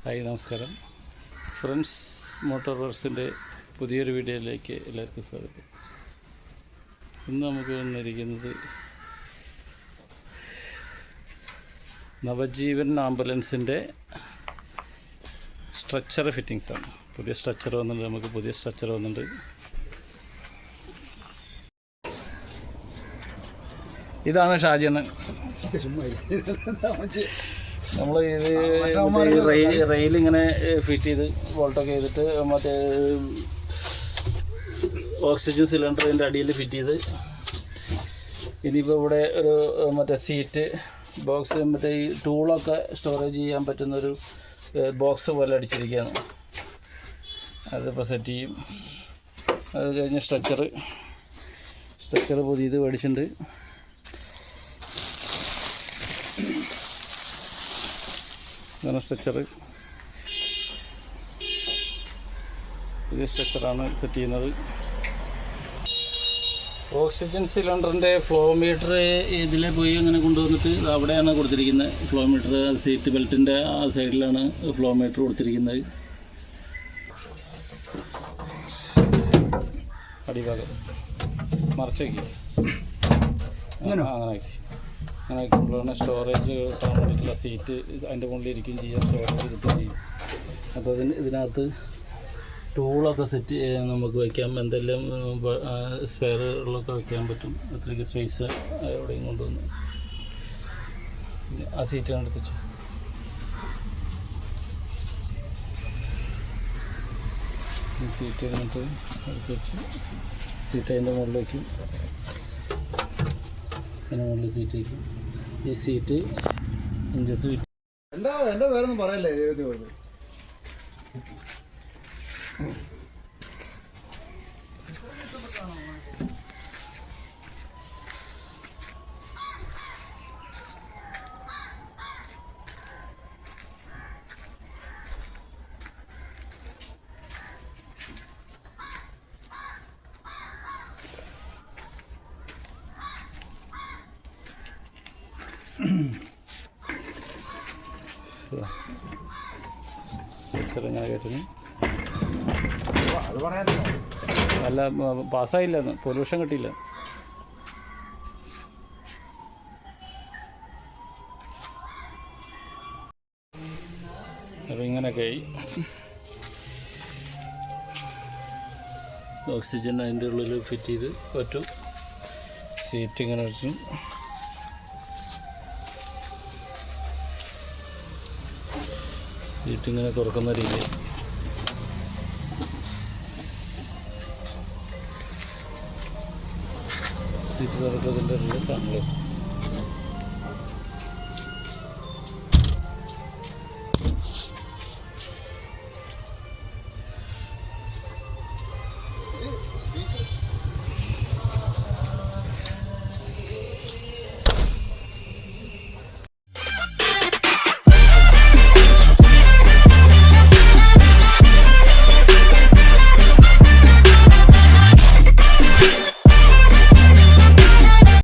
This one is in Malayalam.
ഹായ്, നമസ്കാരം. ഫ്രണ്ട്സ് മോട്ടോർ വർക്സിൻ്റെ പുതിയൊരു വീഡിയോയിലേക്ക് എല്ലാവർക്കും സ്വാഗതം. ഇന്ന് നമുക്ക് വന്നിരിക്കുന്നത് നവജീവൻ ആംബുലൻസിൻ്റെ സ്ട്രക്ചർ ഫിറ്റിങ്സാണ്. പുതിയ സ്ട്രക്ചർ വന്നിട്ടുണ്ട്. ഇതാണ് ഷാജിയണ്ണൻ. നമ്മൾ ഇത് റെയിലിങ്ങനെ ഫിറ്റ് ചെയ്ത് ബോൾട്ടൊക്കെ ചെയ്തിട്ട് മറ്റേ ഓക്സിജൻ സിലിണ്ടറിൻ്റെ അടിയിൽ ഫിറ്റ് ചെയ്ത് ഇനിയിപ്പോൾ ഇവിടെ ഒരു മറ്റേ സീറ്റ് ബോക്സ് മറ്റേ ഈ ടൂളൊക്കെ സ്റ്റോറേജ് ചെയ്യാൻ പറ്റുന്നൊരു ബോക്സ് പോലെ അടിച്ചിരിക്കുകയാണ്. അതിപ്പോൾ സെറ്റ് ചെയ്യും. അത് കഴിഞ്ഞ് സ്ട്രക്ചർ പുതിയത് മേടിച്ചിട്ടുണ്ട്. ഇതാണ് സ്ട്രക്ചർ. പുതിയ സ്ട്രക്ചറാണ് സെറ്റ് ചെയ്യുന്നത്. ഓക്സിജൻ സിലിണ്ടറിൻ്റെ ഫ്ലോ മീറ്റർ ഇതിലെ പോയി അങ്ങനെ കൊണ്ടുവന്നിട്ട് അവിടെയാണ് കൊടുത്തിരിക്കുന്നത്. ഫ്ലോ മീറ്റർ സീറ്റ് ബെൽറ്റിൻ്റെ ആ സൈഡിലാണ് ഫ്ലോ മീറ്റർ കൊടുത്തിരിക്കുന്നത്. അടിഭാഗം മറച്ച് വയ്ക്കും. അങ്ങനെ ആക്കുമ്പോഴാണ് സ്റ്റോറേജ് കിട്ടാൻ വേണ്ടിയിട്ടുള്ള സീറ്റ് അതിൻ്റെ മുകളിൽ ഇരിക്കുകയും ചെയ്യാം, സ്റ്റോറേജ് കിട്ടുകയും ചെയ്യും. അപ്പോൾ ഇതിനകത്ത് ടൂളൊക്കെ സെറ്റ് നമുക്ക് വയ്ക്കാം. എന്തെല്ലാം സ്പെയറുകളൊക്കെ വയ്ക്കാൻ പറ്റും. അത്രയ്ക്ക് സ്പേസ് എവിടെയും കൊണ്ടുവന്ന് ആ സീറ്റാണ് എടുത്ത് വെച്ചു. ഈ സീറ്റ് കഴിഞ്ഞിട്ട് എടുത്ത് വെച്ച് സീറ്റ് അതിൻ്റെ മുകളിൽ വയ്ക്കും. അതിൻ്റെ മുകളിൽ സീറ്റ് വയ്ക്കും. ഈ സീറ്റ് ഇഞ്ചസ് എൻ്റെ പേരൊന്നും പറയല്ലേ. ഇങ്ങനെ കയറ്റുന്നു. നല്ല പാസ്സായില്ലെന്ന്, പൊല്യൂഷൻ കിട്ടിയില്ല. അപ്പോൾ ഇങ്ങനെയൊക്കെ ആയി. ഓക്സിജൻ അതിൻ്റെ ഉള്ളിൽ ഫിറ്റ് ചെയ്ത് പറ്റും. സീറ്റ് ഇങ്ങനെ വെച്ചു. സീറ്റ് ഇങ്ങനെ തുറക്കുന്ന രീതി. സീറ്റ് തുറക്കുന്നതിൻ്റെ ഉള്ളിൽ സാധനങ്ങൾ